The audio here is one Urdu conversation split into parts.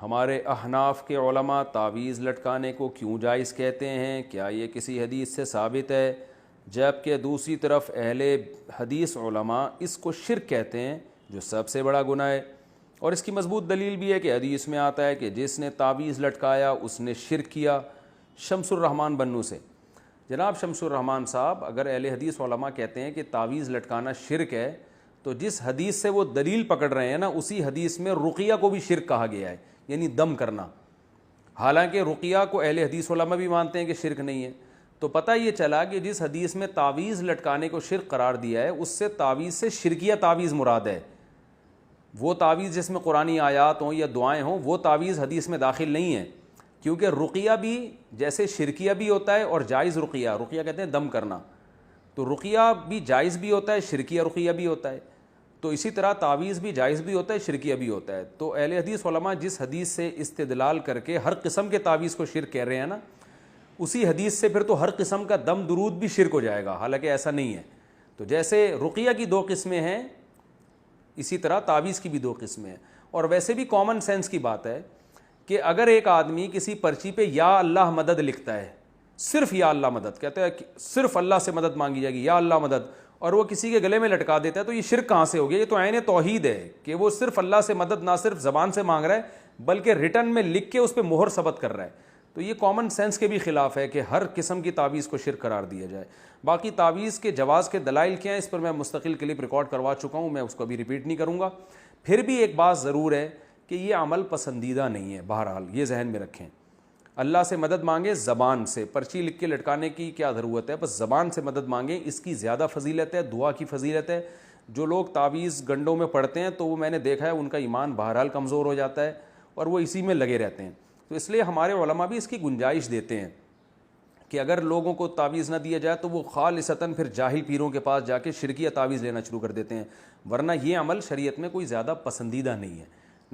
ہمارے احناف کے علماء تعویذ لٹکانے کو کیوں جائز کہتے ہیں؟ کیا یہ کسی حدیث سے ثابت ہے؟ جبکہ دوسری طرف اہل حدیث علماء اس کو شرک کہتے ہیں، جو سب سے بڑا گناہ ہے۔ اور اس کی مضبوط دلیل بھی ہے کہ حدیث میں آتا ہے کہ جس نے تعویذ لٹکایا اس نے شرک کیا۔ شمس الرحمن بنو سے، جناب شمس الرحمن صاحب، اگر اہل حدیث علماء کہتے ہیں کہ تعویذ لٹکانا شرک ہے، تو جس حدیث سے وہ دلیل پکڑ رہے ہیں نا، اسی حدیث میں رقیہ کو بھی شرک کہا گیا ہے، یعنی دم کرنا۔ حالانکہ رقیہ کو اہل حدیث علماء بھی مانتے ہیں کہ شرک نہیں ہے۔ تو پتہ یہ چلا کہ جس حدیث میں تعویذ لٹکانے کو شرک قرار دیا ہے، اس سے تعویذ سے شرکیہ تعویذ مراد ہے۔ وہ تعویذ جس میں قرآنی آیات ہوں یا دعائیں ہوں، وہ تعویذ حدیث میں داخل نہیں ہے، کیونکہ رقیہ بھی جیسے شرکیہ بھی ہوتا ہے اور جائز رقیہ، رقیہ کہتے ہیں دم کرنا، تو رقیہ بھی جائز بھی ہوتا ہے، شرکیہ رقیہ بھی ہوتا ہے، تو اسی طرح تعویذ بھی جائز بھی ہوتا ہے، شرکیہ بھی ہوتا ہے۔ تو اہل حدیث علماء جس حدیث سے استدلال کر کے ہر قسم کے تعویذ کو شرک کہہ رہے ہیں نا، اسی حدیث سے پھر تو ہر قسم کا دم درود بھی شرک ہو جائے گا، حالانکہ ایسا نہیں ہے۔ تو جیسے رقیہ کی دو قسمیں ہیں، اسی طرح تعویذ کی بھی دو قسمیں ہیں۔ اور ویسے بھی کامن سینس کی بات ہے کہ اگر ایک آدمی کسی پرچی پہ یا اللہ مدد لکھتا ہے، صرف یا اللہ مدد کہتے ہیں، صرف اللہ سے مدد مانگی جائے گی، یا اللہ مدد، اور وہ کسی کے گلے میں لٹکا دیتا ہے، تو یہ شرک کہاں سے ہو گیا؟ یہ تو عین توحید ہے کہ وہ صرف اللہ سے مدد نہ صرف زبان سے مانگ رہا ہے بلکہ ریٹن میں لکھ کے اس پہ مہر ثبت کر رہا ہے۔ تو یہ کامن سینس کے بھی خلاف ہے کہ ہر قسم کی تعویذ کو شرک قرار دیا جائے۔ باقی تعویذ کے جواز کے دلائل کیا ہیں، اس پر میں مستقل کلپ ریکارڈ کروا چکا ہوں، میں اس کو ابھی ریپیٹ نہیں کروں گا۔ پھر بھی ایک بات ضرور ہے کہ یہ عمل پسندیدہ نہیں ہے، بہرحال یہ ذہن میں رکھیں۔ اللہ سے مدد مانگیں زبان سے، پرچی لکھ کے لٹکانے کی کیا ضرورت ہے، بس زبان سے مدد مانگیں، اس کی زیادہ فضیلت ہے، دعا کی فضیلت ہے۔ جو لوگ تعویذ گنڈوں میں پڑھتے ہیں تو وہ میں نے دیکھا ہے ان کا ایمان بہرحال کمزور ہو جاتا ہے اور وہ اسی میں لگے رہتے ہیں۔ تو اس لیے ہمارے علماء بھی اس کی گنجائش دیتے ہیں کہ اگر لوگوں کو تعویذ نہ دیا جائے تو وہ خالصتاً پھر جاہل پیروں کے پاس جا کے شرکیہ تعویذ لینا شروع کر دیتے ہیں، ورنہ یہ عمل شریعت میں کوئی زیادہ پسندیدہ نہیں ہے۔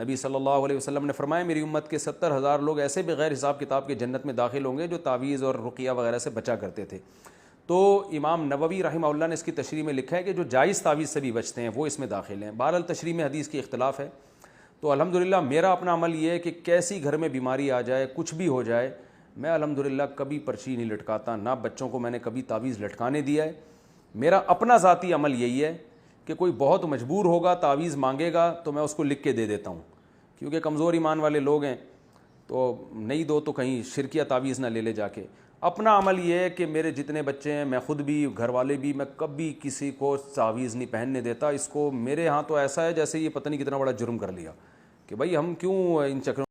نبی صلی اللہ علیہ وسلم نے فرمایا میری امت کے 70,000 لوگ ایسے بغیر حساب کتاب کے جنت میں داخل ہوں گے جو تعویذ اور رقیہ وغیرہ سے بچا کرتے تھے۔ تو امام نووی رحمہ اللہ نے اس کی تشریح میں لکھا ہے کہ جو جائز تعویذ سے بھی بچتے ہیں وہ اس میں داخل ہیں۔ بہرحال تشریح میں حدیث کی اختلاف ہے۔ تو الحمدللہ میرا اپنا عمل یہ ہے کہ کیسی گھر میں بیماری آ جائے، کچھ بھی ہو جائے، میں الحمدللہ کبھی پرچی نہیں لٹکاتا، نہ بچوں کو میں نے کبھی تعویذ لٹکانے دیا ہے۔ میرا اپنا ذاتی عمل یہی ہے کہ کوئی بہت مجبور ہوگا تعویذ مانگے گا تو میں اس کو لکھ کے دے دیتا ہوں، کیونکہ کمزور ایمان والے لوگ ہیں، تو نہیں دو تو کہیں شرکیہ تعویذ نہ لے لے جا کے۔ اپنا عمل یہ ہے کہ میرے جتنے بچے ہیں، میں خود بھی، گھر والے بھی، میں کبھی کسی کو تعویذ نہیں پہننے دیتا۔ اس کو میرے ہاں تو ایسا ہے جیسے یہ پتہ نہیں کتنا بڑا جرم کر لیا کہ بھائی ہم کیوں ان چکروں